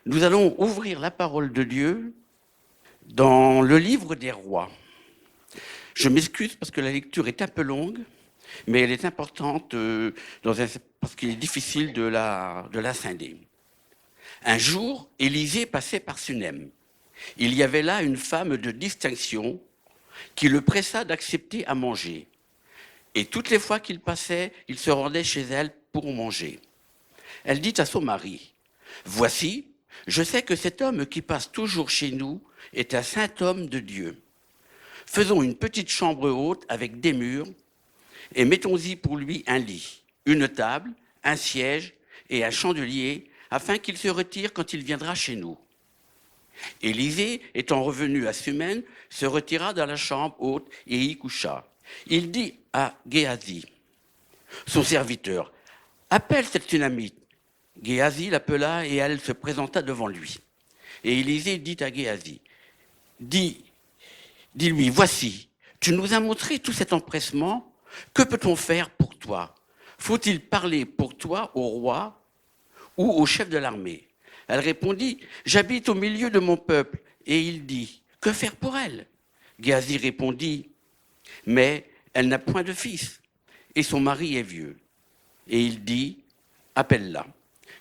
Nous allons ouvrir la parole de Dieu dans le livre des rois. Je m'excuse parce que la lecture est un peu longue, mais elle est importante parce qu'il est difficile de la scinder. Un jour, Élisée passait par Sunem. Il y avait là une femme de distinction qui le pressa d'accepter à manger. Et toutes les fois qu'il passait, il se rendait chez elle pour manger. Elle dit à son mari, « Voici, je sais que cet homme qui passe toujours chez nous est un saint homme de Dieu. Faisons une petite chambre haute avec des murs et mettons-y pour lui un lit, une table, un siège et un chandelier afin qu'il se retire quand il viendra chez nous. » Élisée, étant revenu à Sumen, se retira dans la chambre haute et y coucha. Il dit à Géasi, son serviteur, « Appelle cette Tsunamite. » Géasi l'appela et elle se présenta devant lui. Et Élisée dit à Géasi, « Dis-lui, voici, tu nous as montré tout cet empressement, que peut-on faire pour toi? Faut-il parler pour toi au roi ou au chef de l'armée ?» Elle répondit, « J'habite au milieu de mon peuple. » Et il dit, « Que faire pour elle ?» Géasi répondit, « Mais elle n'a point de fils, et son mari est vieux. » Et il dit, « Appelle-la. »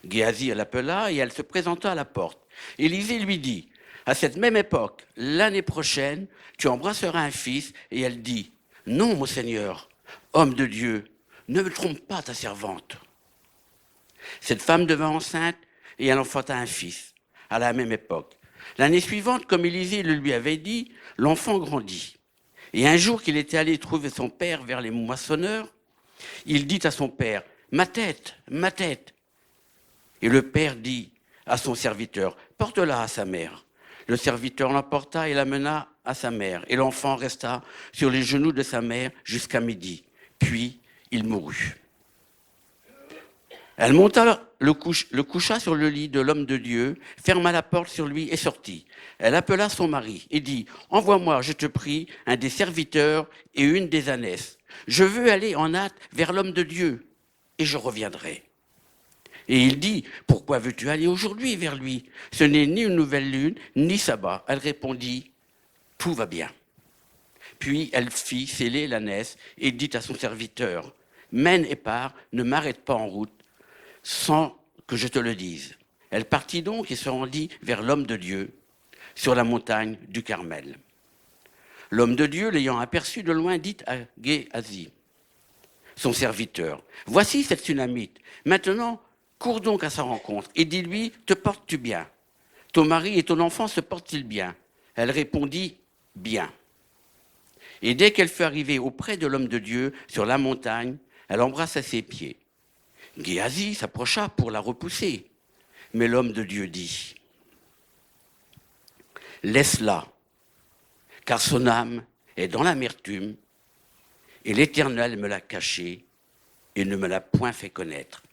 Géasi l'appela et elle se présenta à la porte. Élisée lui dit, « À cette même époque, l'année prochaine, tu embrasseras un fils. » Et elle dit, « Non, mon Seigneur, homme de Dieu, ne me trompe pas ta servante. » Cette femme devint enceinte et elle enfanta un fils à la même époque. L'année suivante, comme Élisée le lui avait dit, l'enfant grandit. Et un jour qu'il était allé trouver son père vers les moissonneurs, il dit à son père, « Ma tête, ma tête !» Et le père dit à son serviteur, « Porte-la à sa mère. » Le serviteur l'emporta et l'amena à sa mère. Et l'enfant resta sur les genoux de sa mère jusqu'à midi. Puis il mourut. Elle monta, le coucha sur le lit de l'homme de Dieu, ferma la porte sur lui et sortit. Elle appela son mari et dit, « Envoie-moi, je te prie, un des serviteurs et une des ânesses. Je veux aller en hâte vers l'homme de Dieu et je reviendrai. » Et il dit, « Pourquoi veux-tu aller aujourd'hui vers lui? Ce n'est ni une nouvelle lune, ni sabbat. » Elle répondit, « Tout va bien. » Puis elle fit sceller l'ânesse et dit à son serviteur, « Mène et pars, ne m'arrête pas en route, sans que je te le dise. » Elle partit donc et se rendit vers l'homme de Dieu, sur la montagne du Carmel. L'homme de Dieu, l'ayant aperçu de loin, dit à Géasi, son serviteur, « Voici cette Tsunamite. Maintenant, cours donc à sa rencontre et dis-lui, te portes-tu bien? Ton mari et ton enfant se portent-ils bien? » Elle répondit, « Bien. » Et dès qu'elle fut arrivée auprès de l'homme de Dieu sur la montagne, elle embrassa ses pieds. Géasi s'approcha pour la repousser. Mais l'homme de Dieu dit, « Laisse-la, car son âme est dans l'amertume, et l'Éternel me l'a cachée et ne me l'a point fait connaître. »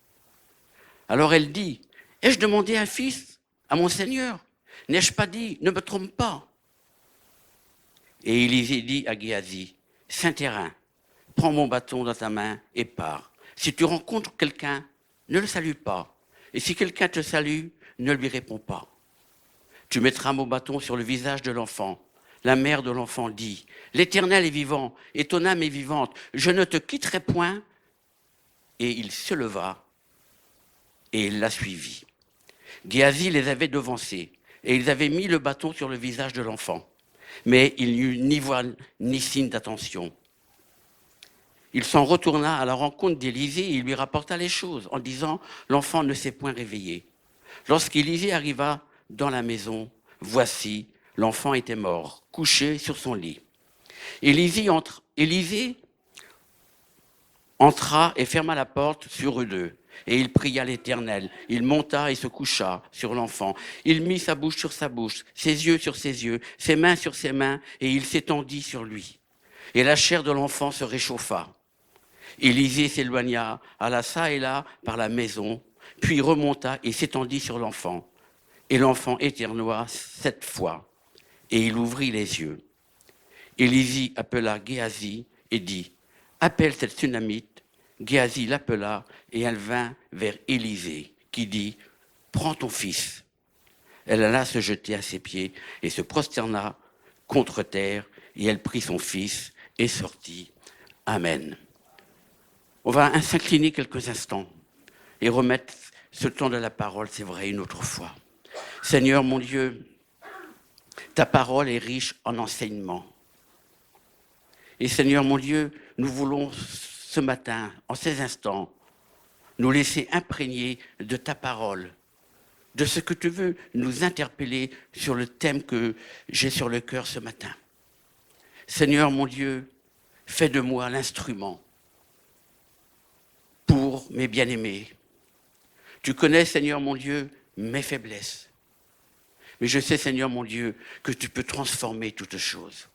Alors elle dit, « Ai-je demandé un fils à mon Seigneur? N'ai-je pas dit, ne me trompe pas? » Et Élisée dit à Géasi, « Saint terrain, prends mon bâton dans ta main et pars. Si tu rencontres quelqu'un, ne le salue pas. Et si quelqu'un te salue, ne lui réponds pas. Tu mettras mon bâton sur le visage de l'enfant. » La mère de l'enfant dit, « L'Éternel est vivant et ton âme est vivante. Je ne te quitterai point. » Et il se leva et il la suivit. Géasi les avait devancés et ils avaient mis le bâton sur le visage de l'enfant. Mais il n'y eut ni voix ni signe d'attention. Il s'en retourna à la rencontre d'Élisée et il lui rapporta les choses en disant, « L'enfant ne s'est point réveillé. » Lorsqu'Élisée arriva dans la maison, voici, l'enfant était mort, couché sur son lit. Élisée entra et ferma la porte sur eux deux. Et il pria l'Éternel. Il monta et se coucha sur l'enfant. Il mit sa bouche sur sa bouche, ses yeux sur ses yeux, ses mains sur ses mains, et il s'étendit sur lui. Et la chair de l'enfant se réchauffa. Élisée s'éloigna, alla çà et là par la maison, puis remonta et s'étendit sur l'enfant. Et l'enfant éternua 7 fois, et il ouvrit les yeux. Élisée appela Géasi et dit, « Appelle cette Tsunamite. » Géasi l'appela et elle vint vers Élisée, qui dit, « Prends ton fils. » Elle alla se jeter à ses pieds et se prosterna contre terre, et elle prit son fils et sortit. Amen. On va s'incliner quelques instants et remettre ce temps de la parole, c'est vrai, une autre fois. Seigneur mon Dieu, ta parole est riche en enseignements. Et Seigneur mon Dieu, nous voulons ce matin, en ces instants, nous laisser imprégner de ta parole, de ce que tu veux nous interpeller sur le thème que j'ai sur le cœur ce matin. Seigneur mon Dieu, fais de moi l'instrument pour mes bien-aimés. Tu connais, Seigneur mon Dieu, mes faiblesses. Mais je sais, Seigneur mon Dieu, que tu peux transformer toutes choses.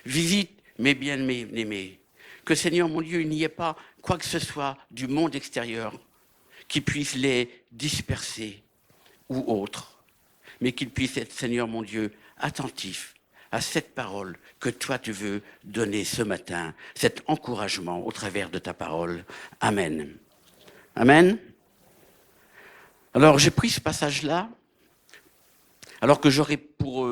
Visite mes bien-aimés. Que, Seigneur mon Dieu, il n'y ait pas quoi que ce soit du monde extérieur qui puisse les disperser ou autre, mais qu'ils puissent être, Seigneur mon Dieu, attentifs à cette parole que toi tu veux donner ce matin, cet encouragement au travers de ta parole. Amen. Amen. Alors j'ai pris ce passage-là, alors que j'aurais pour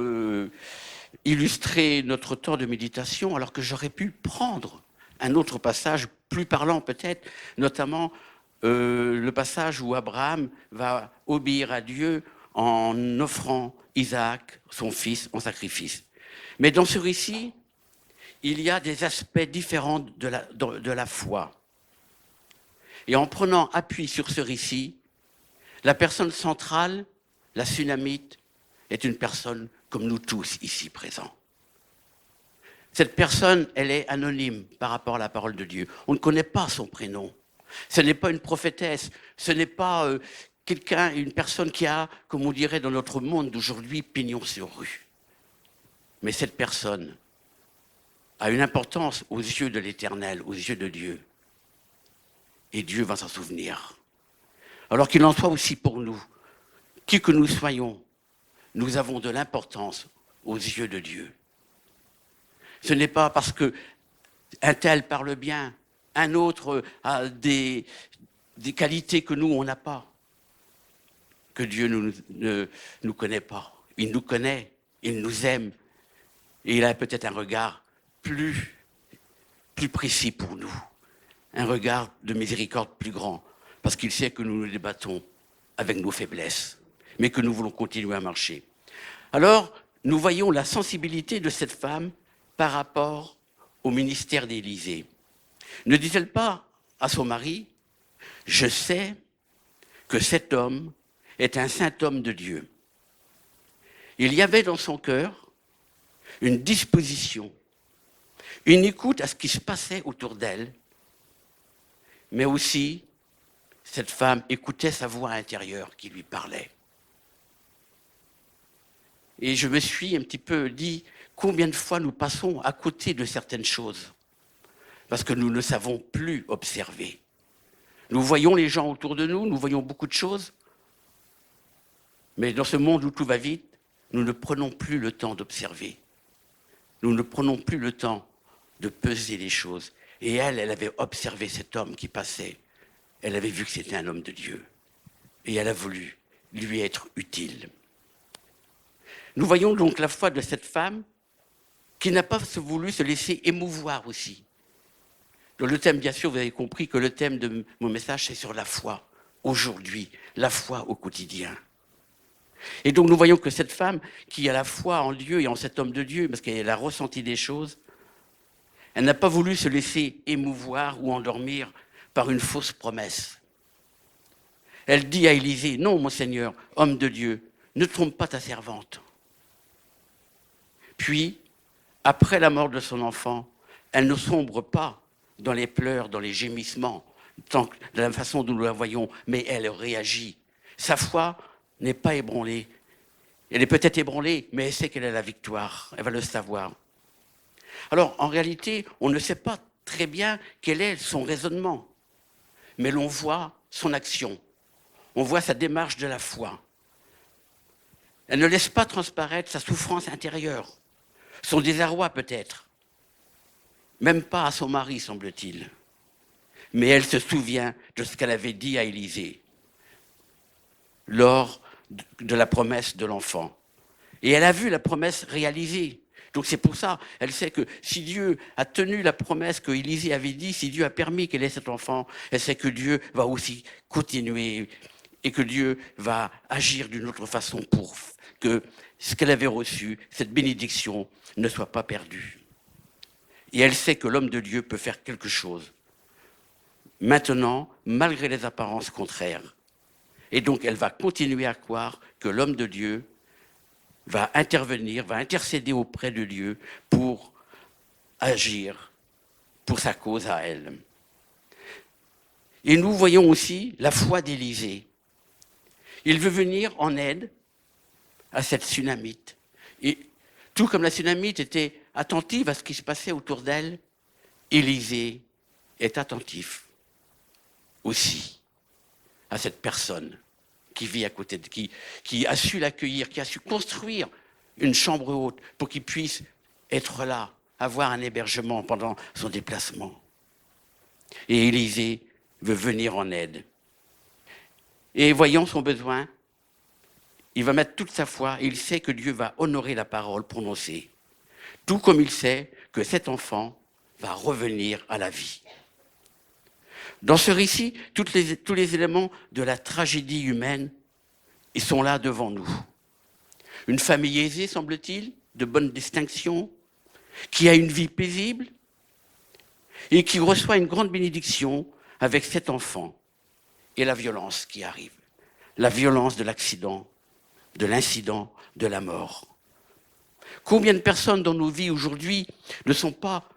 illustrer notre temps de méditation, alors que j'aurais pu prendre un autre passage plus parlant peut-être, notamment le passage où Abraham va obéir à Dieu en offrant Isaac, son fils, en sacrifice. Mais dans ce récit, il y a des aspects différents de la foi. Et en prenant appui sur ce récit, la personne centrale, la Sunamite, est une personne comme nous tous ici présents. Cette personne, elle est anonyme par rapport à la parole de Dieu. On ne connaît pas son prénom. Ce n'est pas une prophétesse, ce n'est pas quelqu'un, une personne qui a, comme on dirait dans notre monde d'aujourd'hui, pignon sur rue. Mais cette personne a une importance aux yeux de l'Éternel, aux yeux de Dieu. Et Dieu va s'en souvenir. Alors qu'il en soit aussi pour nous, qui que nous soyons, nous avons de l'importance aux yeux de Dieu. Ce n'est pas parce qu'un tel parle bien, un autre a des qualités que nous, on n'a pas, que Dieu ne nous connaît pas. Il nous connaît, il nous aime, et il a peut-être un regard plus précis pour nous, un regard de miséricorde plus grand, parce qu'il sait que nous nous débattons avec nos faiblesses, mais que nous voulons continuer à marcher. Alors, nous voyons la sensibilité de cette femme par rapport au ministère d'Élisée. Ne dit-elle pas à son mari, « Je sais que cet homme est un saint homme de Dieu ». Il y avait dans son cœur une disposition, une écoute à ce qui se passait autour d'elle, mais aussi cette femme écoutait sa voix intérieure qui lui parlait. Et je me suis un petit peu dit, combien de fois nous passons à côté de certaines choses parce que nous ne savons plus observer. Nous voyons les gens autour de nous, nous voyons beaucoup de choses, mais dans ce monde où tout va vite, nous ne prenons plus le temps d'observer. Nous ne prenons plus le temps de peser les choses. Et elle avait observé cet homme qui passait. Elle avait vu que c'était un homme de Dieu. Et elle a voulu lui être utile. Nous voyons donc la foi de cette femme qui n'a pas voulu se laisser émouvoir aussi. Dans le thème, bien sûr, vous avez compris que le thème de mon message, c'est sur la foi, aujourd'hui, la foi au quotidien. Et donc nous voyons que cette femme qui a la foi en Dieu et en cet homme de Dieu, parce qu'elle a ressenti des choses, elle n'a pas voulu se laisser émouvoir ou endormir par une fausse promesse. Elle dit à Élisée, non mon Seigneur, homme de Dieu, ne trompe pas ta servante. Puis, après la mort de son enfant, elle ne sombre pas dans les pleurs, dans les gémissements, de la façon dont nous la voyons, mais elle réagit. Sa foi n'est pas ébranlée. Elle est peut-être ébranlée, mais elle sait qu'elle a la victoire. Elle va le savoir. Alors, en réalité, on ne sait pas très bien quel est son raisonnement, mais l'on voit son action. On voit sa démarche de la foi. Elle ne laisse pas transparaître sa souffrance intérieure, son désarroi peut-être. Même pas à son mari, semble-t-il. Mais elle se souvient de ce qu'elle avait dit à Élisée lors de la promesse de l'enfant. Et elle a vu la promesse réalisée. Donc c'est pour ça, elle sait que si Dieu a tenu la promesse que Élisée avait dit, si Dieu a permis qu'elle ait cet enfant, elle sait que Dieu va aussi continuer et que Dieu va agir d'une autre façon pour que ce qu'elle avait reçu, cette bénédiction, ne soit pas perdue. Et elle sait que l'homme de Dieu peut faire quelque chose. Maintenant, malgré les apparences contraires. Et donc elle va continuer à croire que l'homme de Dieu va intervenir, va intercéder auprès de Dieu pour agir pour sa cause à elle. Et nous voyons aussi la foi d'Élisée. Il veut venir en aide à cette Sunamite. Et tout comme la Sunamite était attentive à ce qui se passait autour d'elle, Élisée est attentif aussi à cette personne qui vit à côté de qui a su l'accueillir, qui a su construire une chambre haute pour qu'il puisse être là, avoir un hébergement pendant son déplacement. Et Élisée veut venir en aide. Et voyant son besoin, il va mettre toute sa foi et il sait que Dieu va honorer la parole prononcée. Tout comme il sait que cet enfant va revenir à la vie. Dans ce récit, tous les éléments de la tragédie humaine, ils sont là devant nous. Une famille aisée, semble-t-il, de bonne distinction, qui a une vie paisible et qui reçoit une grande bénédiction avec cet enfant et la violence qui arrive. La violence de l'accident, de l'incident, de la mort. Combien de personnes dans nos vies aujourd'hui ne sont pas,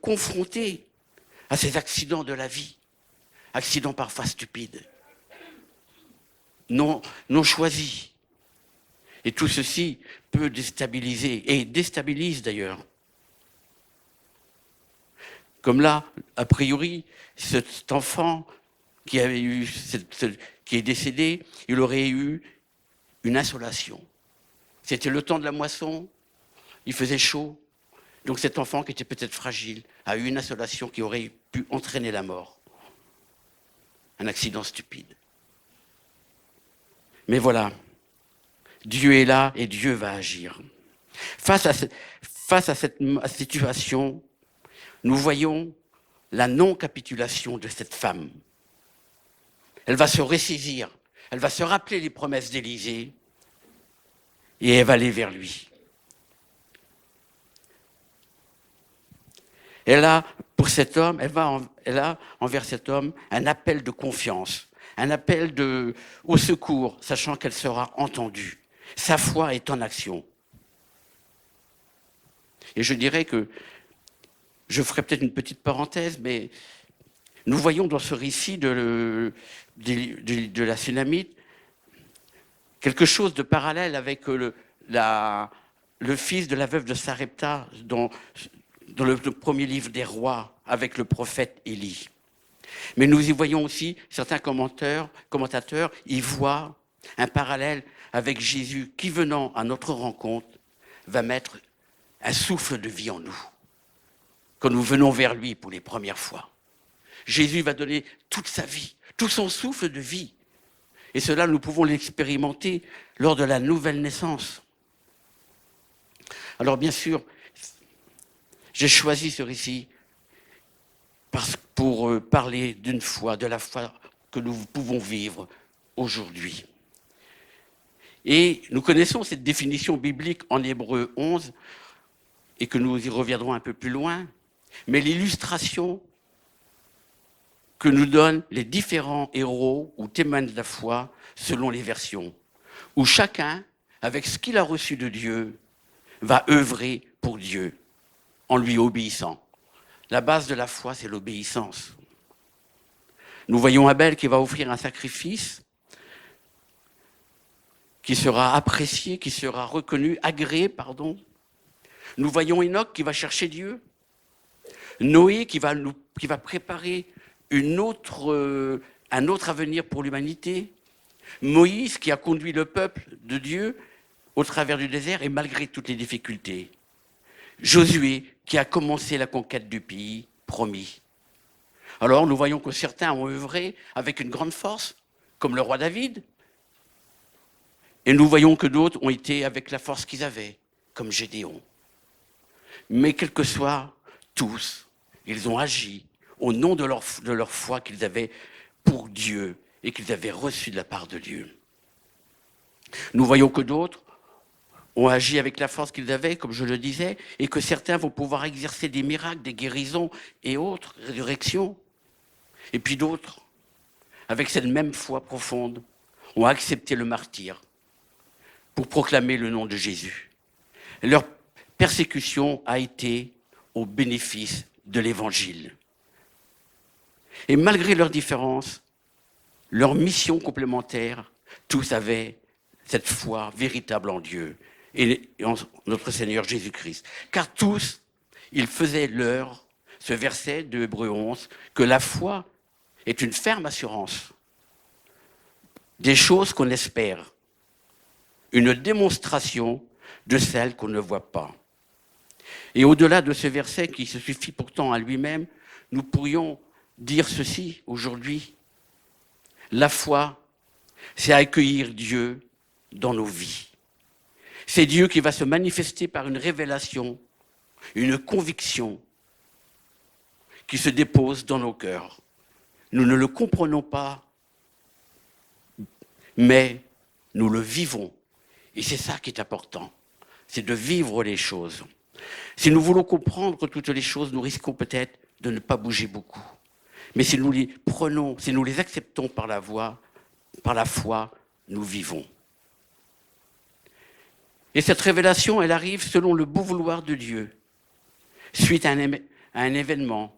confrontées à ces accidents de la vie, accidents parfois stupides, non choisis. Et tout ceci peut déstabiliser, et déstabilise d'ailleurs. Comme là, a priori, cet enfant qui est décédé, il aurait eu une insolation. C'était le temps de la moisson, il faisait chaud. Donc cet enfant qui était peut-être fragile a eu une insolation qui aurait pu entraîner la mort. Un accident stupide. Mais voilà, Dieu est là et Dieu va agir. Face à cette situation, nous voyons la non-capitulation de cette femme. Elle va se ressaisir, elle va se rappeler les promesses d'Élisée et elle va aller vers lui. Elle a, pour cet homme, elle a envers cet homme un appel de confiance, un appel au secours, sachant qu'elle sera entendue. Sa foi est en action. Et je dirais que, je ferai peut-être une petite parenthèse, mais nous voyons dans ce récit de la Sunamite quelque chose de parallèle avec le fils de la veuve de Sarepta dans le premier livre des rois avec le prophète Élie. Mais nous y voyons aussi, certains commentateurs y voient un parallèle avec Jésus qui, venant à notre rencontre, va mettre un souffle de vie en nous. Quand nous venons vers lui pour les premières fois. Jésus va donner toute sa vie, tout son souffle de vie. Et cela, nous pouvons l'expérimenter lors de la nouvelle naissance. Alors bien sûr, j'ai choisi ce récit pour parler d'une foi, de la foi que nous pouvons vivre aujourd'hui. Et nous connaissons cette définition biblique en Hébreux 11, et que nous y reviendrons un peu plus loin, mais l'illustration que nous donnent les différents héros ou témoins de la foi selon les versions, où chacun, avec ce qu'il a reçu de Dieu, va œuvrer pour Dieu, en lui obéissant. La base de la foi, c'est l'obéissance. Nous voyons Abel qui va offrir un sacrifice qui sera apprécié, qui sera reconnu, agréé, pardon. Nous voyons Enoch qui va chercher Dieu. Noé qui va préparer un autre avenir pour l'humanité. Moïse qui a conduit le peuple de Dieu au travers du désert et malgré toutes les difficultés. Josué qui a commencé la conquête du pays promis. Alors nous voyons que certains ont œuvré avec une grande force, comme le roi David, Et nous voyons que d'autres ont été avec la force qu'ils avaient, comme Gédéon. Mais quel que soit, tous, ils ont agi au nom de leur foi qu'ils avaient pour Dieu et qu'ils avaient reçu de la part de Dieu. Nous voyons que d'autres ont agi avec la force qu'ils avaient, comme je le disais, et que certains vont pouvoir exercer des miracles, des guérisons et autres, résurrections. Et puis d'autres, avec cette même foi profonde, ont accepté le martyre pour proclamer le nom de Jésus. Leur persécution a été au bénéfice de l'Évangile. Et malgré leurs différences, leur mission complémentaire, tous avaient cette foi véritable en Dieu et en notre Seigneur Jésus-Christ. Car tous, ils faisaient leur, ce verset de Hébreux 11, que la foi est une ferme assurance des choses qu'on espère, une démonstration de celles qu'on ne voit pas. Et au-delà de ce verset qui se suffit pourtant à lui-même, nous pourrions dire ceci aujourd'hui. La foi, c'est accueillir Dieu dans nos vies. C'est Dieu qui va se manifester par une révélation, une conviction qui se dépose dans nos cœurs. Nous ne le comprenons pas, mais nous le vivons. Et c'est ça qui est important, c'est de vivre les choses. Si nous voulons comprendre toutes les choses, nous risquons peut-être de ne pas bouger beaucoup. Mais si nous les prenons, si nous les acceptons par la foi, nous vivons. Et cette révélation, elle arrive selon le beau vouloir de Dieu, suite à un événement,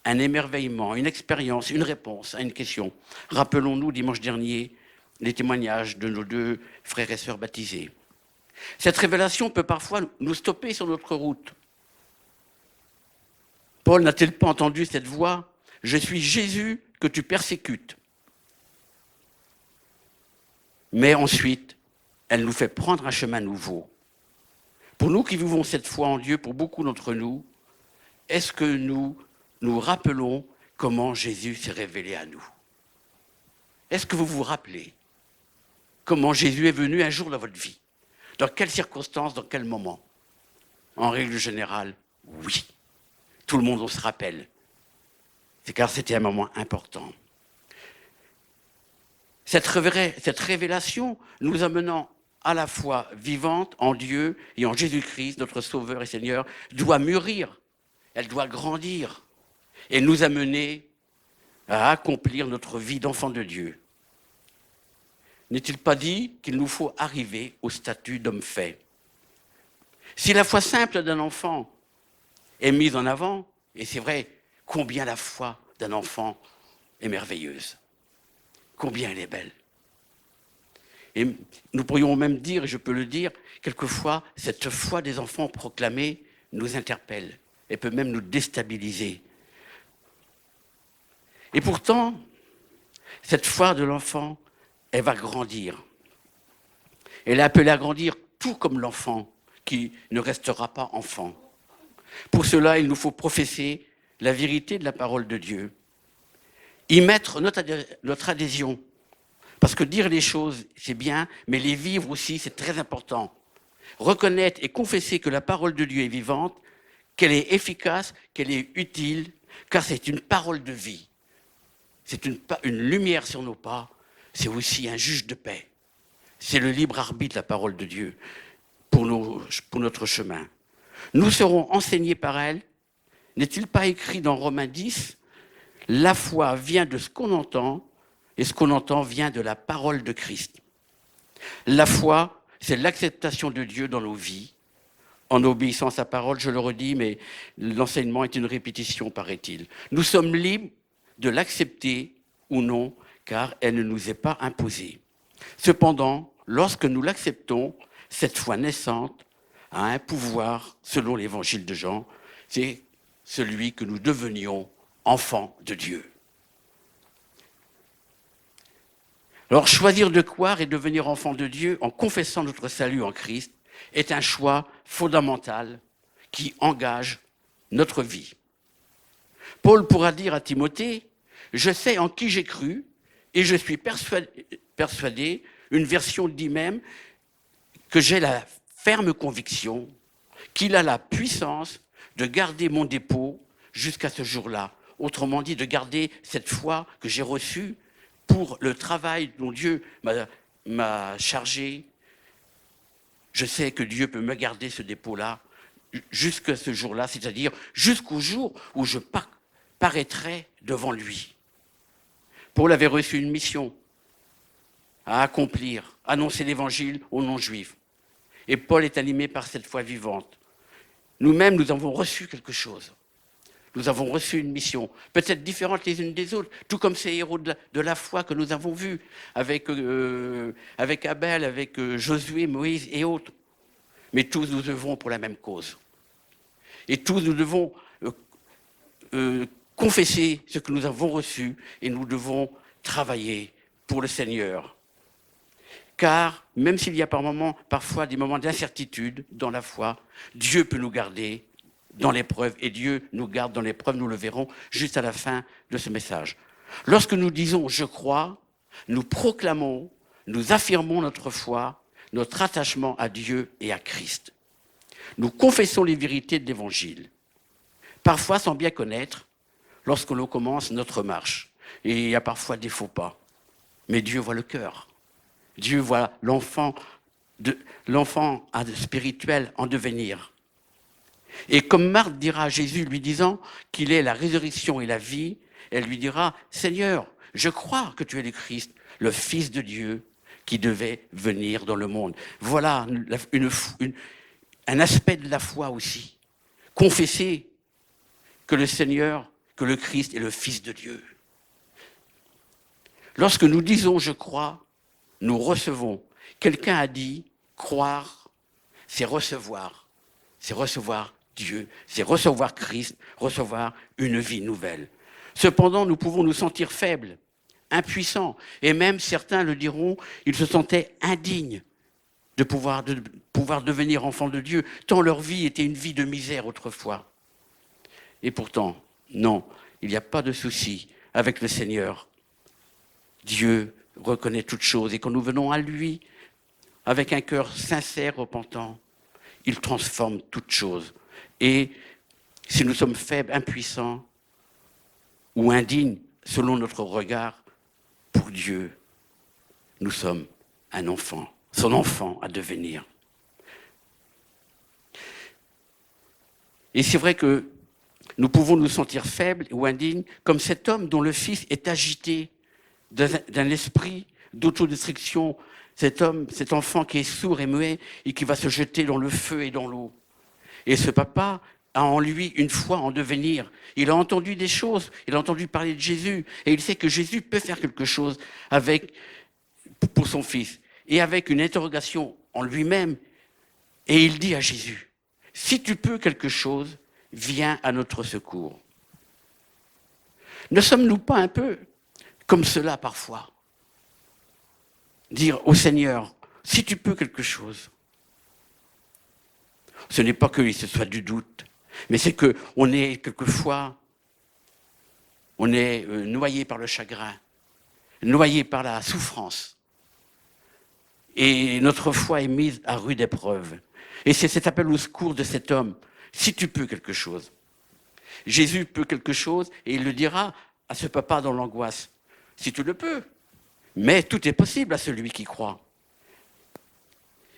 un émerveillement, une expérience, une réponse à une question. Rappelons-nous dimanche dernier les témoignages de nos 2 frères et sœurs baptisés. Cette révélation peut parfois nous stopper sur notre route. Paul n'a-t-il pas entendu cette voix ? « Je suis Jésus que tu persécutes ». Mais ensuite, elle nous fait prendre un chemin nouveau. Pour nous qui vivons cette foi en Dieu, pour beaucoup d'entre nous, est-ce que nous nous rappelons comment Jésus s'est révélé à nous ? Est-ce que vous vous rappelez comment Jésus est venu un jour dans votre vie ? Dans quelles circonstances, dans quel moment ? En règle générale, oui. Tout le monde on se rappelle. C'est car c'était un moment important. Cette révélation nous amenant à la fois vivante en Dieu et en Jésus-Christ, notre Sauveur et Seigneur, doit mûrir, elle doit grandir et nous amener à accomplir notre vie d'enfant de Dieu. N'est-il pas dit qu'il nous faut arriver au statut d'homme fait ? Si la foi simple d'un enfant est mise en avant, et c'est vrai, combien la foi d'un enfant est merveilleuse, combien elle est belle. Et nous pourrions même dire, et je peux le dire, quelquefois, cette foi des enfants proclamée nous interpelle et peut même nous déstabiliser. Et pourtant, cette foi de l'enfant, elle va grandir. Elle est appelée à grandir tout comme l'enfant qui ne restera pas enfant. Pour cela, il nous faut professer la vérité de la parole de Dieu, y mettre notre adhésion. Parce que dire les choses, c'est bien, mais les vivre aussi, c'est très important. Reconnaître et confesser que la parole de Dieu est vivante, qu'elle est efficace, qu'elle est utile, car c'est une parole de vie. C'est une lumière sur nos pas, c'est aussi un juge de paix. C'est le libre arbitre, la parole de Dieu, pour notre chemin. Nous serons enseignés par elle. N'est-il pas écrit dans Romains 10 ? La foi vient de ce qu'on entend, et ce qu'on entend vient de la parole de Christ. La foi, c'est l'acceptation de Dieu dans nos vies, en obéissant à sa parole, je le redis, mais l'enseignement est une répétition, paraît-il. Nous sommes libres de l'accepter ou non, car elle ne nous est pas imposée. Cependant, lorsque nous l'acceptons, cette foi naissante a un pouvoir, selon l'évangile de Jean, c'est celui que nous devenions enfants de Dieu. Alors, choisir de croire et devenir enfant de Dieu en confessant notre salut en Christ est un choix fondamental qui engage notre vie. Paul pourra dire à Timothée « Je sais en qui j'ai cru et je suis persuadé Une version dit même que j'ai la ferme conviction qu'il a la puissance de garder mon dépôt jusqu'à ce jour-là. Autrement dit, de garder cette foi que j'ai reçue pour le travail dont Dieu m'a chargé. Je sais que Dieu peut me garder ce dépôt-là jusqu'à ce jour-là, c'est-à-dire jusqu'au jour où je paraîtrai devant lui. Paul avait reçu une mission à accomplir, annoncer l'évangile aux non-juifs. Et Paul est animé par cette foi vivante. Nous-mêmes, nous avons reçu quelque chose. Nous avons reçu une mission, peut-être différente les unes des autres, tout comme ces héros de la foi que nous avons vus, avec Abel, avec Josué, Moïse et autres. Mais tous nous œuvrons pour la même cause. Et tous nous devons confesser ce que nous avons reçu et nous devons travailler pour le Seigneur. Car même s'il y a parfois des moments d'incertitude dans la foi, Dieu peut nous garder dans l'épreuve et Dieu nous garde dans l'épreuve, nous le verrons juste à la fin de ce message. Lorsque nous disons « je crois », nous proclamons, nous affirmons notre foi, notre attachement à Dieu et à Christ. Nous confessons les vérités de l'Évangile, parfois sans bien connaître, lorsque l'on commence notre marche. Et il y a parfois des faux pas. Mais Dieu voit le cœur. Dieu voit l'enfant spirituel en devenir. Et comme Marthe dira à Jésus, lui disant qu'il est la résurrection et la vie, elle lui dira « Seigneur, je crois que tu es le Christ, le Fils de Dieu qui devait venir dans le monde. » Voilà un aspect de la foi aussi. Confesser que le Seigneur, que le Christ est le Fils de Dieu. Lorsque nous disons « je crois », nous recevons. Quelqu'un a dit « croire, c'est recevoir. C'est recevoir Dieu, c'est recevoir Christ, recevoir une vie nouvelle. » Cependant, nous pouvons nous sentir faibles, impuissants, et même certains le diront, ils se sentaient indignes de pouvoir devenir enfants de Dieu, tant leur vie était une vie de misère autrefois. Et pourtant, non, il n'y a pas de souci avec le Seigneur. Dieu reconnaît toutes choses, et quand nous venons à lui, avec un cœur sincère, repentant, il transforme toutes choses. Et si nous sommes faibles, impuissants ou indignes, selon notre regard, pour Dieu, nous sommes un enfant, son enfant à devenir. Et c'est vrai que nous pouvons nous sentir faibles ou indignes, comme cet homme dont le fils est agité d'un esprit d'autodestruction, cet enfant qui est sourd et muet et qui va se jeter dans le feu et dans l'eau. Et ce papa a en lui une foi en devenir. Il a entendu des choses, il a entendu parler de Jésus, et il sait que Jésus peut faire quelque chose pour son fils. Et avec une interrogation en lui-même, et il dit à Jésus, « Si tu peux quelque chose, viens à notre secours. » Ne sommes-nous pas un peu comme cela parfois? Dire au Seigneur, si tu peux quelque chose. Ce n'est pas que ce soit du doute, mais c'est qu'on est quelquefois, on est noyé par le chagrin, noyé par la souffrance. Et notre foi est mise à rude épreuve. Et c'est cet appel au secours de cet homme, si tu peux quelque chose. Jésus peut quelque chose et il le dira à ce papa dans l'angoisse, si tu le peux. Mais tout est possible à celui qui croit.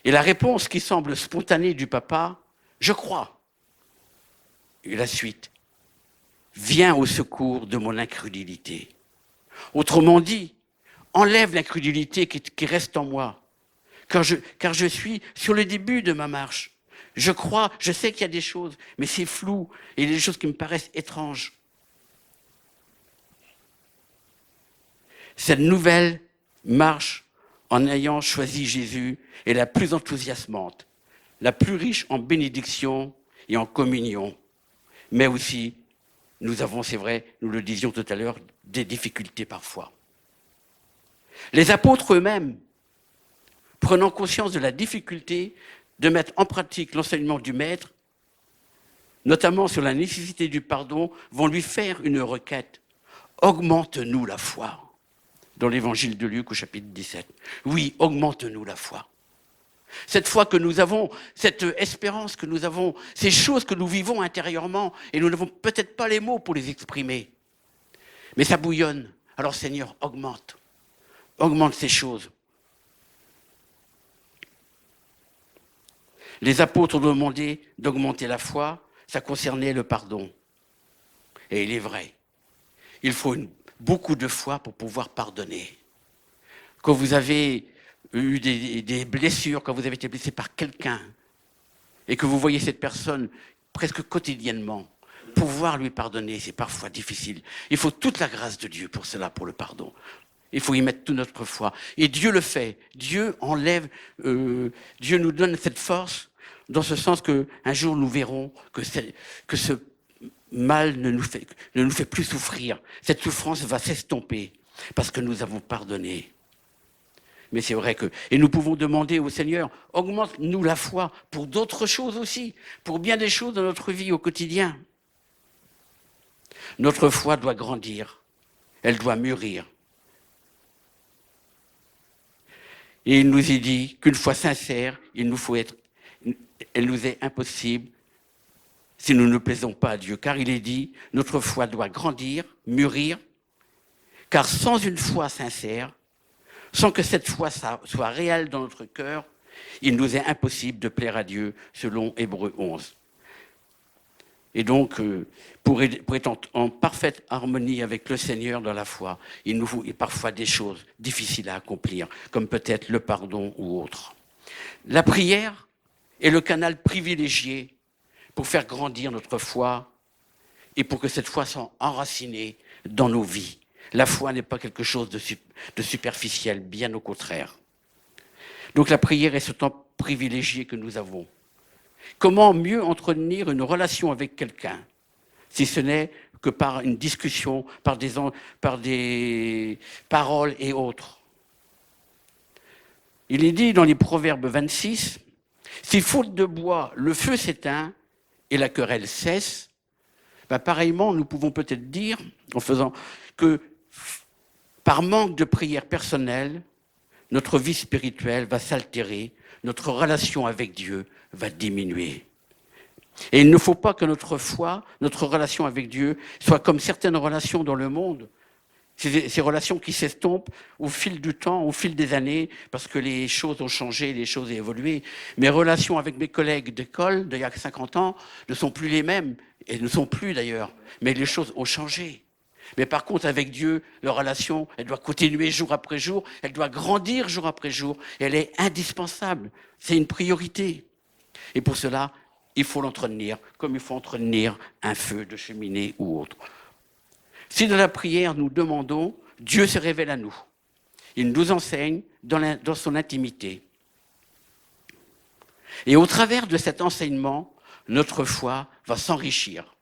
Et la réponse qui semble spontanée du papa, je crois. Et la suite, viens au secours de mon incrédulité. Autrement dit, enlève l'incrédulité qui reste en moi, car je suis sur le début de ma marche. Je crois, je sais qu'il y a des choses, mais c'est flou et il y a des choses qui me paraissent étranges. Cette nouvelle marche en ayant choisi Jésus est la plus enthousiasmante, la plus riche en bénédictions et en communion. Mais aussi, nous avons, c'est vrai, nous le disions tout à l'heure, des difficultés parfois. Les apôtres eux-mêmes, prenant conscience de la difficulté de mettre en pratique l'enseignement du Maître, notamment sur la nécessité du pardon, vont lui faire une requête. Augmente-nous la foi. dans l'évangile de Luc au chapitre 17. Oui, augmente-nous la foi. Cette foi que nous avons, cette espérance que nous avons, ces choses que nous vivons intérieurement, et nous n'avons peut-être pas les mots pour les exprimer. Mais ça bouillonne. Alors Seigneur, augmente ces choses. Les apôtres ont demandé d'augmenter la foi, ça concernait le pardon. Et il est vrai, il faut beaucoup de foi pour pouvoir pardonner. Quand vous avez eu des blessures, quand vous avez été blessé par quelqu'un, et que vous voyez cette personne presque quotidiennement, pouvoir lui pardonner, c'est parfois difficile. Il faut toute la grâce de Dieu pour cela, pour le pardon. Il faut y mettre toute notre foi. Et Dieu le fait. Dieu enlève, Dieu nous donne cette force, dans ce sens qu'un jour nous verrons que ce mal ne nous fait plus souffrir. Cette souffrance va s'estomper parce que nous avons pardonné. Mais c'est vrai que... Et nous pouvons demander au Seigneur, augmente-nous la foi pour d'autres choses aussi, pour bien des choses dans notre vie au quotidien. Notre foi doit grandir, elle doit mûrir. Et il nous est dit qu'une foi sincère, elle nous est impossible si nous ne plaisons pas à Dieu. Car il est dit, notre foi doit grandir, mûrir, car sans une foi sincère, sans que cette foi soit réelle dans notre cœur, il nous est impossible de plaire à Dieu, selon Hébreux 11. Et donc, pour être en parfaite harmonie avec le Seigneur dans la foi, il nous faut parfois des choses difficiles à accomplir, comme peut-être le pardon ou autre. La prière est le canal privilégié pour faire grandir notre foi et pour que cette foi soit enracinée dans nos vies. La foi n'est pas quelque chose de superficiel, bien au contraire. Donc la prière est ce temps privilégié que nous avons. Comment mieux entretenir une relation avec quelqu'un, si ce n'est que par une discussion, par des paroles et autres. Il est dit dans les Proverbes 26, « Si faute de bois, le feu s'éteint et la querelle cesse », pareillement, nous pouvons peut-être dire, en faisant que par manque de prière personnelle, notre vie spirituelle va s'altérer, notre relation avec Dieu va diminuer. Et il ne faut pas que notre foi, notre relation avec Dieu, soit comme certaines relations dans le monde, ces relations qui s'estompent au fil du temps, au fil des années, parce que les choses ont changé, les choses ont évolué. Mes relations avec mes collègues d'école d'il y a 50 ans ne sont plus les mêmes, et ne sont plus d'ailleurs, mais les choses ont changé. Mais par contre, avec Dieu, la relation, elle doit continuer jour après jour, elle doit grandir jour après jour, et elle est indispensable. C'est une priorité. Et pour cela, il faut l'entretenir, comme il faut entretenir un feu de cheminée ou autre. Si dans la prière, nous demandons, Dieu se révèle à nous. Il nous enseigne dans son intimité. Et au travers de cet enseignement, notre foi va s'enrichir.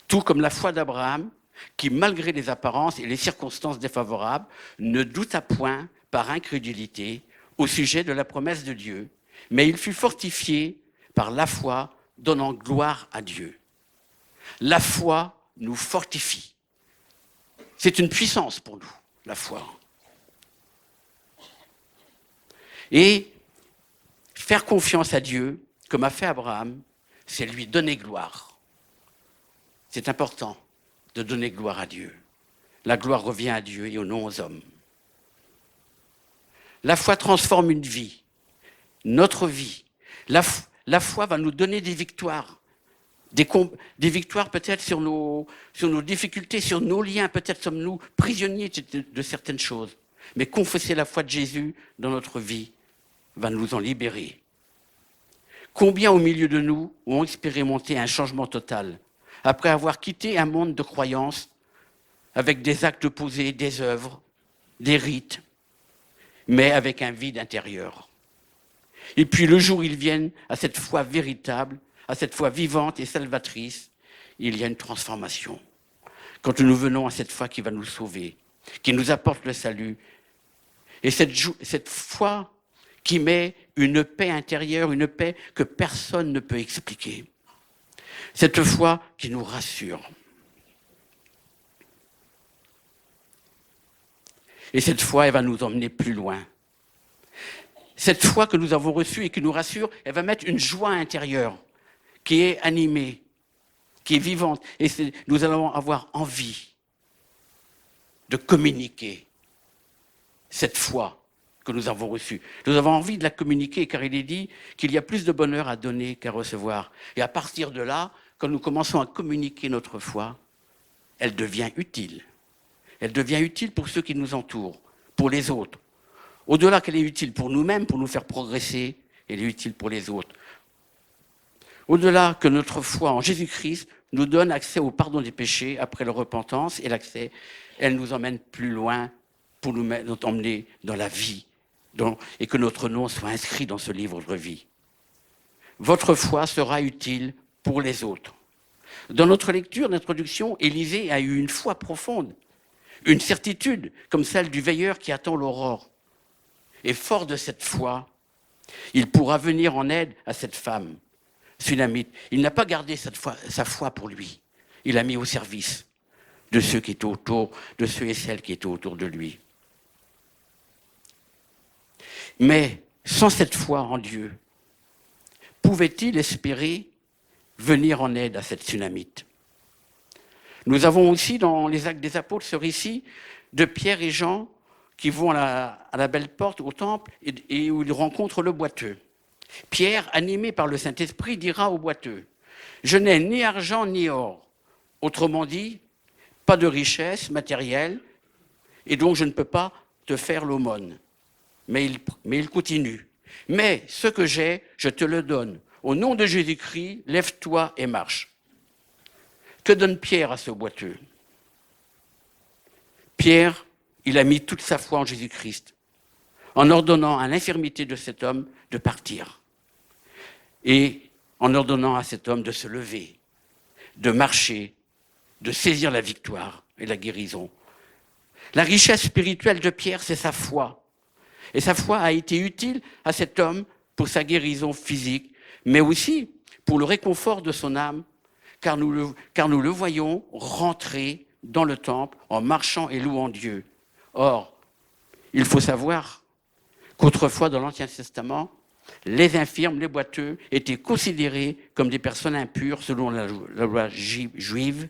Tout comme la foi d'Abraham, qui, malgré les apparences et les circonstances défavorables, ne douta point par incrédulité au sujet de la promesse de Dieu, mais il fut fortifié par la foi, donnant gloire à Dieu. La foi nous fortifie. C'est une puissance pour nous, la foi. Et faire confiance à Dieu, comme a fait Abraham, c'est lui donner gloire. C'est important de donner gloire à Dieu. La gloire revient à Dieu et non aux hommes. La foi transforme une vie, notre vie. La foi va nous donner des victoires. Des victoires peut-être sur nos difficultés, sur nos liens. Peut-être sommes-nous prisonniers de certaines choses. Mais confesser la foi de Jésus dans notre vie va nous en libérer. Combien au milieu de nous ont expérimenté un changement total après avoir quitté un monde de croyances avec des actes posés, des œuvres, des rites, mais avec un vide intérieur. Et puis le jour où ils viennent à cette foi véritable, à cette foi vivante et salvatrice, il y a une transformation. Quand nous venons à cette foi qui va nous sauver, qui nous apporte le salut, et cette foi qui met une paix intérieure, une paix que personne ne peut expliquer. Cette foi qui nous rassure. Et cette foi, elle va nous emmener plus loin. Cette foi que nous avons reçue et qui nous rassure, elle va mettre une joie intérieure qui est animée, qui est vivante. Et nous allons avoir envie de communiquer cette foi que nous avons reçue. Nous avons envie de la communiquer car il est dit qu'il y a plus de bonheur à donner qu'à recevoir. Et à partir de là, quand nous commençons à communiquer notre foi, elle devient utile. Elle devient utile pour ceux qui nous entourent, pour les autres. Au-delà qu'elle est utile pour nous-mêmes, pour nous faire progresser, elle est utile pour les autres. Au-delà que notre foi en Jésus-Christ nous donne accès au pardon des péchés après la repentance et l'accès, elle nous emmène plus loin pour nous emmener dans la vie et que notre nom soit inscrit dans ce livre de vie. Votre foi sera utile pour les autres. Dans notre lecture d'introduction, Élisée a eu une foi profonde, une certitude comme celle du veilleur qui attend l'aurore. Et fort de cette foi, il pourra venir en aide à cette femme sunamite. Il n'a pas gardé sa foi pour lui. Il l'a mis au service de ceux qui étaient autour, de ceux et celles qui étaient autour de lui. Mais sans cette foi en Dieu, pouvait-il espérer venir en aide à cette sunamite? Nous avons aussi dans les Actes des Apôtres ce récit de Pierre et Jean qui vont à la belle porte au temple et où ils rencontrent le boiteux. Pierre, animé par le Saint-Esprit, dira au boiteux « Je n'ai ni argent ni or ». Autrement dit, pas de richesse matérielle et donc je ne peux pas te faire l'aumône. Mais il continue. « Mais ce que j'ai, je te le donne. Au nom de Jésus-Christ, lève-toi et marche. » Que donne Pierre à ce boiteux? Pierre, il a mis toute sa foi en Jésus-Christ, en ordonnant à l'infirmité de cet homme de partir et en ordonnant à cet homme de se lever, de marcher, de saisir la victoire et la guérison. La richesse spirituelle de Pierre, c'est sa foi. Et sa foi a été utile à cet homme pour sa guérison physique, mais aussi pour le réconfort de son âme, car nous le voyons rentrer dans le temple en marchant et louant Dieu. Or, il faut savoir qu'autrefois, dans l'Ancien Testament, les infirmes, les boiteux, étaient considérés comme des personnes impures selon la loi juive,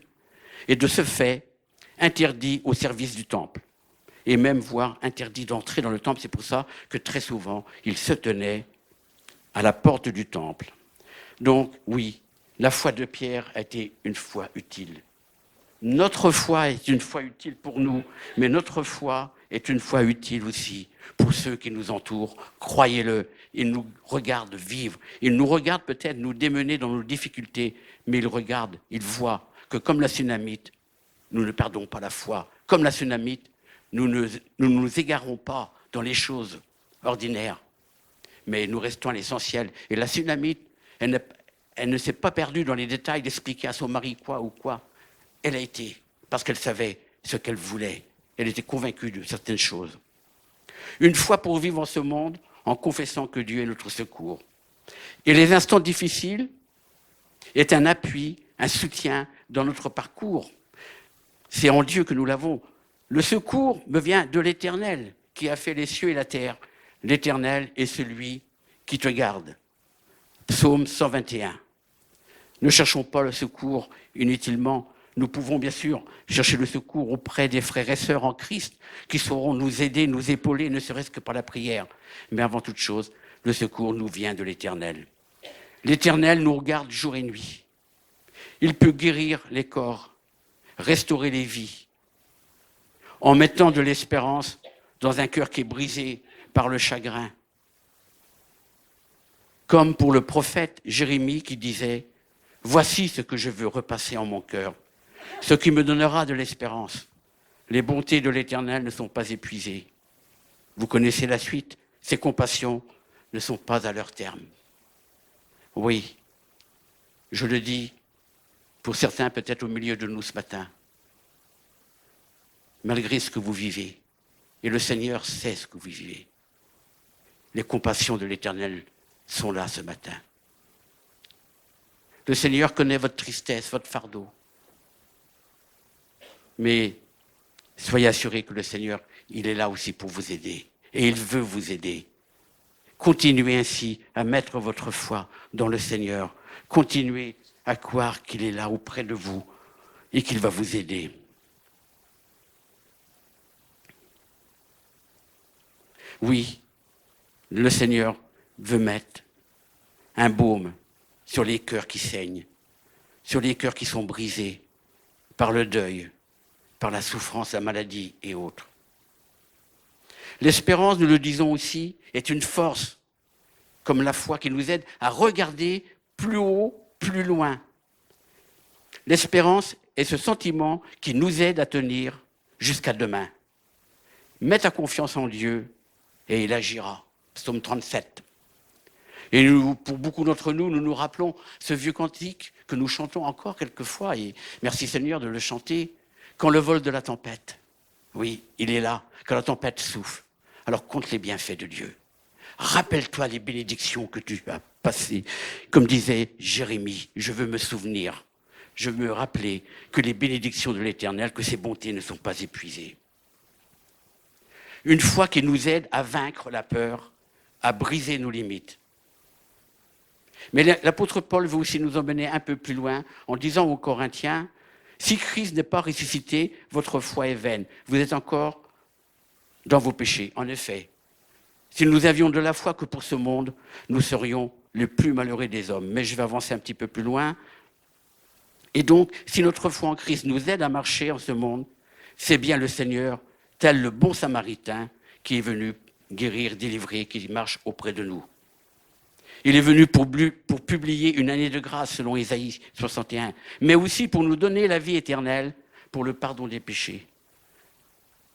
et de ce fait, interdits au service du temple, et même voire interdits d'entrer dans le temple. C'est pour ça que très souvent, ils se tenaient à la porte du temple. Donc, oui, la foi de Pierre a été une foi utile. Notre foi est une foi utile pour nous, mais notre foi est une foi utile aussi pour ceux qui nous entourent. Croyez-le, ils nous regardent vivre. Ils nous regardent peut-être nous démener dans nos difficultés, mais ils regardent, ils voient que comme la Sunamite, nous ne perdons pas la foi. Comme la Sunamite, nous ne nous égarons pas dans les choses ordinaires, mais nous restons à l'essentiel. Et la Sunamite, elle ne s'est pas perdue dans les détails d'expliquer à son mari quoi ou quoi. Elle a été, parce qu'elle savait ce qu'elle voulait. Elle était convaincue de certaines choses. Une foi pour vivre en ce monde en confessant que Dieu est notre secours. Et les instants difficiles est un appui, un soutien dans notre parcours. C'est en Dieu que nous l'avons. Le secours me vient de l'Éternel qui a fait les cieux et la terre. L'Éternel est celui qui te garde. Psaume 121. Ne cherchons pas le secours inutilement. Nous pouvons bien sûr chercher le secours auprès des frères et sœurs en Christ qui sauront nous aider, nous épauler, ne serait-ce que par la prière. Mais avant toute chose, le secours nous vient de l'Éternel. L'Éternel nous regarde jour et nuit. Il peut guérir les corps, restaurer les vies, en mettant de l'espérance dans un cœur qui est brisé par le chagrin. Comme pour le prophète Jérémie qui disait « Voici ce que je veux repasser en mon cœur, ce qui me donnera de l'espérance. Les bontés de l'Éternel ne sont pas épuisées. Vous connaissez la suite, ses compassions ne sont pas à leur terme. » Oui, je le dis pour certains peut-être au milieu de nous ce matin, malgré ce que vous vivez, et le Seigneur sait ce que vous vivez, les compassions de l'Éternel sont là ce matin. Le Seigneur connaît votre tristesse, votre fardeau. Mais soyez assurés que le Seigneur, il est là aussi pour vous aider. Et il veut vous aider. Continuez ainsi à mettre votre foi dans le Seigneur. Continuez à croire qu'il est là auprès de vous et qu'il va vous aider. Oui, le Seigneur veut mettre un baume sur les cœurs qui saignent, sur les cœurs qui sont brisés par le deuil, par la souffrance, la maladie et autres. L'espérance, nous le disons aussi, est une force, comme la foi qui nous aide à regarder plus haut, plus loin. L'espérance est ce sentiment qui nous aide à tenir jusqu'à demain. Mets ta confiance en Dieu et il agira. Psaume 37. Et nous, pour beaucoup d'entre nous, nous nous rappelons ce vieux cantique que nous chantons encore quelquefois, et merci Seigneur de le chanter, quand le vol de la tempête. Oui, il est là, quand la tempête souffle. Alors compte les bienfaits de Dieu. Rappelle-toi les bénédictions que tu as passées. Comme disait Jérémie, je veux me souvenir, je veux me rappeler que les bénédictions de l'Éternel, que ses bontés ne sont pas épuisées. Une foi qui nous aide à vaincre la peur, à briser nos limites. Mais l'apôtre Paul veut aussi nous emmener un peu plus loin en disant aux Corinthiens, si Christ n'est pas ressuscité, votre foi est vaine. Vous êtes encore dans vos péchés. En effet, si nous avions de la foi que pour ce monde, nous serions les plus malheureux des hommes. Mais je vais avancer un petit peu plus loin. Et donc, si notre foi en Christ nous aide à marcher en ce monde, c'est bien le Seigneur, tel le bon Samaritain, qui est venu guérir, délivrer, qui marche auprès de nous. Il est venu pour publier une année de grâce, selon Ésaïe 61, mais aussi pour nous donner la vie éternelle, pour le pardon des péchés.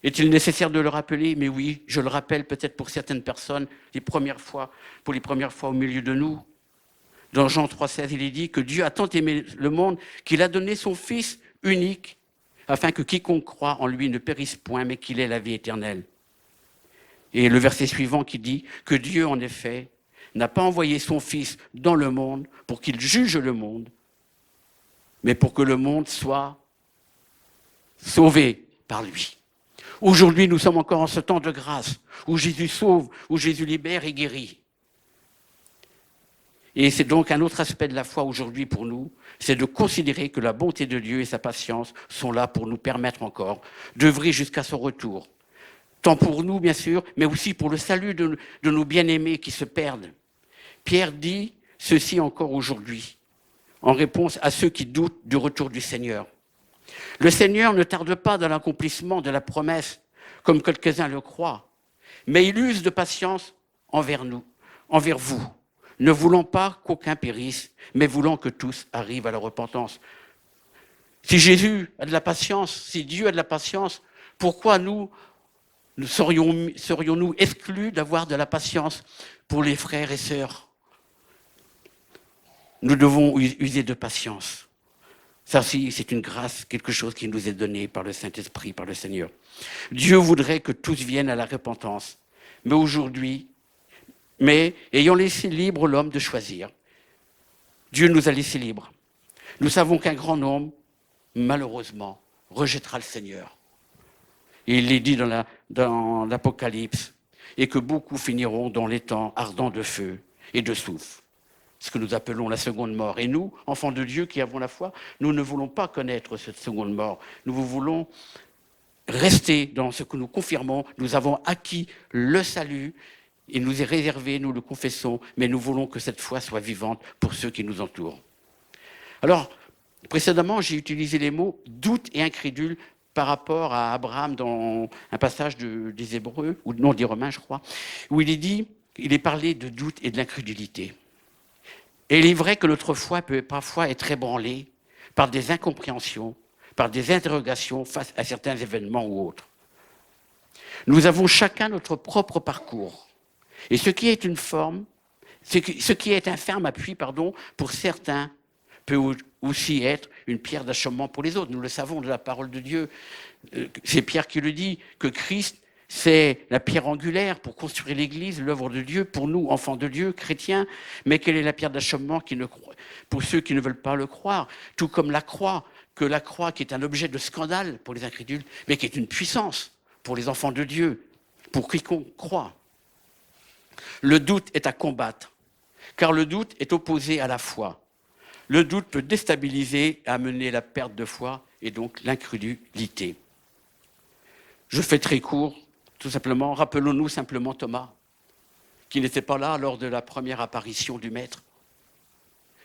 Est-il nécessaire de le rappeler? Mais oui, je le rappelle peut-être pour certaines personnes, pour les premières fois au milieu de nous. Dans Jean 3,16, il est dit que Dieu a tant aimé le monde qu'il a donné son Fils unique, afin que quiconque croit en lui ne périsse point, mais qu'il ait la vie éternelle. Et le verset suivant qui dit que Dieu, en effet, n'a pas envoyé son Fils dans le monde pour qu'il juge le monde, mais pour que le monde soit sauvé par lui. Aujourd'hui, nous sommes encore en ce temps de grâce, où Jésus sauve, où Jésus libère et guérit. Et c'est donc un autre aspect de la foi aujourd'hui pour nous, c'est de considérer que la bonté de Dieu et sa patience sont là pour nous permettre encore d'œuvrer jusqu'à son retour. Tant pour nous, bien sûr, mais aussi pour le salut de nos bien-aimés qui se perdent. Pierre dit ceci encore aujourd'hui, en réponse à ceux qui doutent du retour du Seigneur. Le Seigneur ne tarde pas dans l'accomplissement de la promesse, comme quelques-uns le croient, mais il use de patience envers nous, envers vous, ne voulant pas qu'aucun périsse, mais voulant que tous arrivent à la repentance. Si Jésus a de la patience, si Dieu a de la patience, pourquoi nous serions-nous exclus d'avoir de la patience pour les frères et sœurs? Nous devons user de patience. Ça aussi, c'est une grâce, quelque chose qui nous est donné par le Saint-Esprit, par le Seigneur. Dieu voudrait que tous viennent à la repentance. Mais aujourd'hui, ayant laissé libre l'homme de choisir, Dieu nous a laissés libres. Nous savons qu'un grand nombre, malheureusement, rejettera le Seigneur. Et il est dit dans l'Apocalypse, et que beaucoup finiront dans les temps ardents de feu et de soufre. Ce que nous appelons la seconde mort. Et nous, enfants de Dieu qui avons la foi, nous ne voulons pas connaître cette seconde mort. Nous voulons rester dans ce que nous confirmons. Nous avons acquis le salut. Il nous est réservé, nous le confessons, mais nous voulons que cette foi soit vivante pour ceux qui nous entourent. Alors, précédemment, j'ai utilisé les mots doute et incrédule par rapport à Abraham dans un passage des Hébreux, ou non, des Romains, je crois, où il est parlé de doute et de l'incrédulité. Et il est vrai que notre foi peut parfois être ébranlée par des incompréhensions, par des interrogations face à certains événements ou autres. Nous avons chacun notre propre parcours. Et ce qui est un ferme appui, pour certains, peut aussi être une pierre d'achoppement pour les autres. Nous le savons de la parole de Dieu. C'est Pierre qui le dit, que Christ, c'est la pierre angulaire pour construire l'Église, l'œuvre de Dieu, pour nous, enfants de Dieu, chrétiens. Mais quelle est la pierre d'achoppement pour ceux qui ne veulent pas le croire? Tout comme la croix qui est un objet de scandale pour les incrédules, mais qui est une puissance pour les enfants de Dieu, pour quiconque croit. Le doute est à combattre, car le doute est opposé à la foi. Le doute peut déstabiliser et amener la perte de foi et donc l'incrédulité. Je fais très court, tout simplement. Rappelons-nous simplement Thomas, qui n'était pas là lors de la première apparition du Maître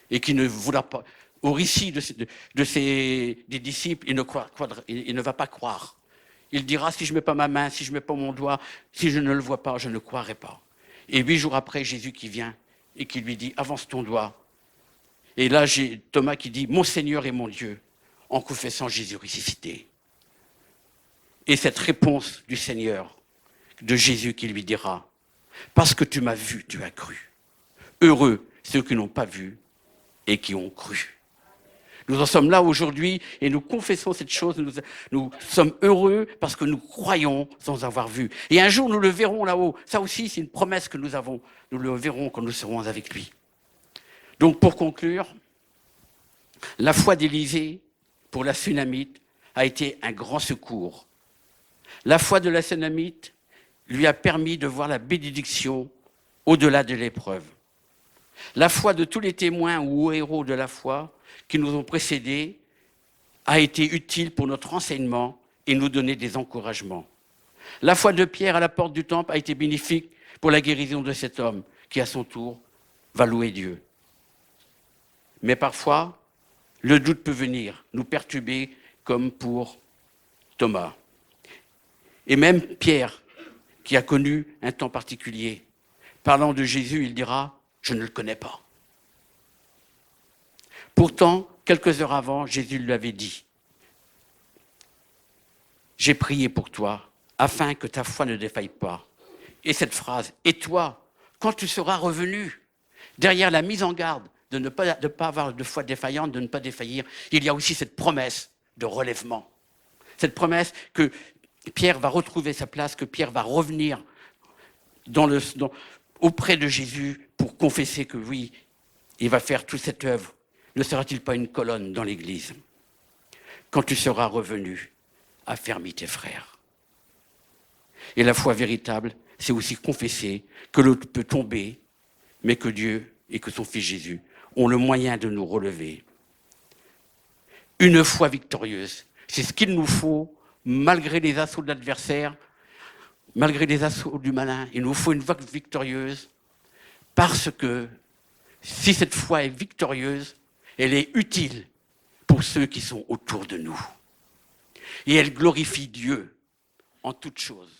et qui ne voulait pas, au récit des disciples, il ne va pas croire. Il dira, si je ne mets pas ma main, si je ne mets pas mon doigt, si je ne le vois pas, je ne croirai pas. Et 8 jours après, Jésus qui vient et qui lui dit, avance ton doigt. Et là, j'ai Thomas qui dit, mon Seigneur et mon Dieu, en confessant Jésus ressuscité. Et cette réponse du Seigneur, de Jésus qui lui dira, parce que tu m'as vu, tu as cru. Heureux ceux qui n'ont pas vu et qui ont cru. Nous en sommes là aujourd'hui et nous confessons cette chose. Nous sommes heureux parce que nous croyons sans avoir vu. Et un jour, nous le verrons là-haut. Ça aussi, c'est une promesse que nous avons. Nous le verrons quand nous serons avec lui. Donc, pour conclure, la foi d'Élisée pour la Sunamite a été un grand secours. La foi de la Sunamite lui a permis de voir la bénédiction au-delà de l'épreuve. La foi de tous les témoins ou héros de la foi qui nous ont précédés a été utile pour notre enseignement et nous donner des encouragements. La foi de Pierre à la porte du temple a été bénéfique pour la guérison de cet homme qui, à son tour, va louer Dieu. Mais parfois, le doute peut venir nous perturber comme pour Thomas. Et même Pierre, qui a connu un temps particulier, parlant de Jésus, il dira « Je ne le connais pas ». Pourtant, quelques heures avant, Jésus lui avait dit « J'ai prié pour toi, afin que ta foi ne défaille pas. » Et cette phrase « Et toi, quand tu seras revenu ?» Derrière la mise en garde de ne pas avoir de foi défaillante, de ne pas défaillir, il y a aussi cette promesse de relèvement. Cette promesse que Pierre va retrouver sa place, que Pierre va revenir auprès de Jésus pour confesser que oui, il va faire toute cette œuvre. Ne sera-t-il pas une colonne dans l'Église? Quand tu seras revenu, affermis tes frères. Et la foi véritable, c'est aussi confesser que l'autre peut tomber, mais que Dieu et que son Fils Jésus ont le moyen de nous relever. Une foi victorieuse, c'est ce qu'il nous faut, malgré les assauts de l'adversaire, malgré les assauts du malin. Il nous faut une foi victorieuse, parce que si cette foi est victorieuse, elle est utile pour ceux qui sont autour de nous. Et elle glorifie Dieu en toutes choses.